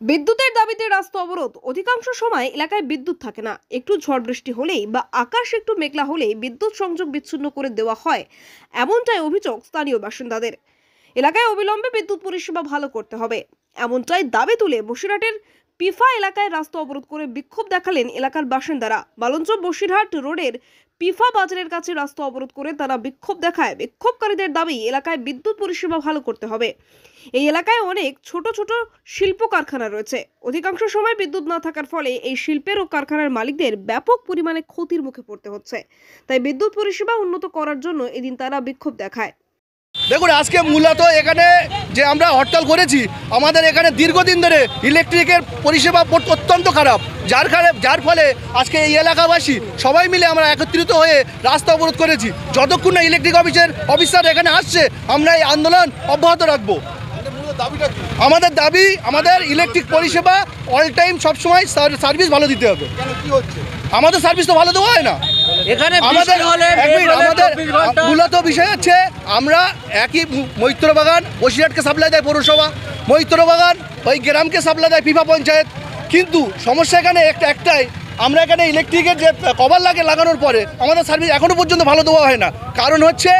বিদ্যুতের দাবিতে রাস্তা অবরোধ। অধিকাংশ সময় এলাকায় বিদ্যুৎ থাকে না। একটু ঝড় বৃষ্টি হলেই বা আকাশ একটু মেঘলা হলেই বিদ্যুৎ সংযোগ বিচ্ছিন্ন করে দেওয়া হয়, এমনটাই অভিযোগ স্থানীয় বাসিন্দাদের। এলাকায় অবিলম্বে বিদ্যুৎ পরিষেবা ভালো করতে হবে, এমনটাই দাবি তুলে বসিরহাটের পিফা এলাকায় রাস্তা অবরোধ করে বিক্ষোভ দেখালেন এলাকার বাসিন্দারা। বালঞ্চ বসিরহাট রোডের পিফা বাজারের কাছে রাস্তা অবরোধ করে তারা বিক্ষোভ দেখায়। বিক্ষোভকারীদের দাবি এলাকায় বিদ্যুৎ পরিষেবা ভালো করতে হবে। এই এলাকায় অনেক ছোট ছোট শিল্প কারখানা রয়েছে। অধিকাংশ সময় বিদ্যুৎ না থাকার ফলে এই শিল্পের ও কারখানার মালিকদের ব্যাপক পরিমাণে ক্ষতির মুখে পড়তে হচ্ছে। তাই বিদ্যুৎ পরিষেবা উন্নত করার জন্য এদিন তারা বিক্ষোভ দেখায়। দেখুন, আজকে মূলত এখানে যে আমরা হরতাল করেছি, আমাদের এখানে দীর্ঘদিন ধরে ইলেকট্রিকের পরিষেবা অত্যন্ত খারাপ, যার ফলে আজকে এই এলাকাবাসী সবাই মিলে আমরা একত্রিত হয়ে রাস্তা অবরোধ করেছি। যতক্ষণ না ইলেকট্রিক অফিসার এখানে আসছে, আমরা এই আন্দোলন অব্যাহত রাখবো। আমাদের দাবি, আমাদের ইলেকট্রিক পরিষেবা অল টাইম সবসময় সার্ভিস ভালো দিতে হবে। আমাদের সার্ভিস তো ভালো দেওয়া হয় না এখানে। আমাদের মূলত বিষয় হচ্ছে, আমরা একই মৈত্রবাগান বসিরহাটকে সাপ্লাই দেয় পৌরসভা, মৈত্রবাগান ওই গ্রামকে সাপ্লাই দেয় পিফা পঞ্চায়েত। কিন্তু সমস্যা এখানে একটাই, আমরা এখানে ইলেকট্রিকের যে কভার লাগানোর পরে আমাদের সার্ভিস এখনও পর্যন্ত ভালো দেওয়া হয় না। কারণ হচ্ছে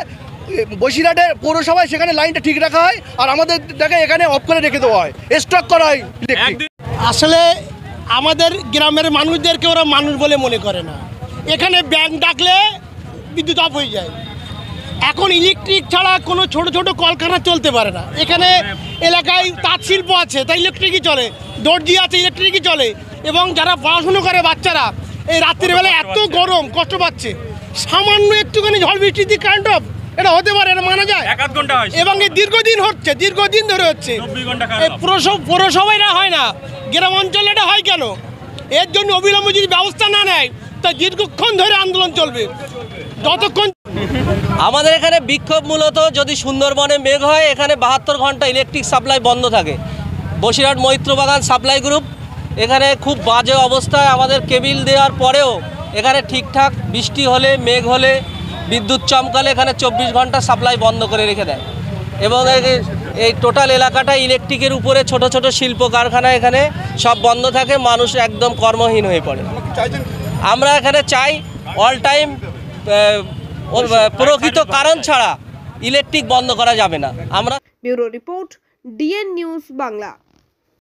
বসিরহাটের পৌরসভায় সেখানে লাইনটা ঠিক রাখা হয়, আর আমাদের জায়গায় এখানে অফ করে রেখে দেওয়া হয়, স্টক করা হয় ইলেকট্রিক। আসলে আমাদের গ্রামের মানুষদেরকে ওরা মানুষ বলে মনে করে না। এখানে ব্যাংক ডাকলে বিদ্যুৎ অফ হয়ে যায়। এখন ইলেকট্রিক ছাড়া কোনো ছোট ছোট কলকারখানা চলতে পারে না। এখানে এলাকায় তাঁত শিল্প আছে, তাই ইলেকট্রিকই চলে, দর্জি আছে, ইলেকট্রিকই চলে। এবং যারা পড়াশুনো করে বাচ্চারা, এই রাত্রিবেলা এত গরম কষ্ট পাচ্ছে, সামান্য একটুখানি ঝড় বৃষ্টিতে কারেন্ট অফ, এটা হতে পারে, এটা মানা যায়। এবং এই দীর্ঘদিন ধরে হচ্ছে। পৌরসভায় না হয় না, গ্রাম অঞ্চলে এটা হয় কেন? এর জন্য অবিলম্বে যদি ব্যবস্থা না নেয়, তা দীর্ঘক্ষণ ধরে আন্দোলন চলবে। যতক্ষণ আমাদের এখানে বিক্ষোভ মূলত, যদি সুন্দরবনে মেঘ হয়, এখানে 72 ঘন্টা ইলেকট্রিক সাপ্লাই বন্ধ থাকে। বসিরহাট মৈত্রবাগান সাপ্লাই গ্রুপ, এখানে খুব বাজে অবস্থায়। আমাদের কেবিল দেওয়ার পরেও এখানে ঠিকঠাক বৃষ্টি হলে, মেঘ হলে, বিদ্যুৎ চমকালে এখানে 24 ঘন্টা সাপ্লাই বন্ধ করে রেখে দেয়। এবং এই টোটাল এলাকাটা ইলেকট্রিকের উপরে ছোট ছোট শিল্প কারখানা এখানে সব বন্ধ থাকে, মানুষ একদম কর্মহীন হয়ে পড়ে। আমরা এখানে চাই অল টাইম প্রকৃত কারণ ছাড়া ইলেকট্রিক বন্ধ করা যাবে না। আমরা bureau report, DN news Bangla.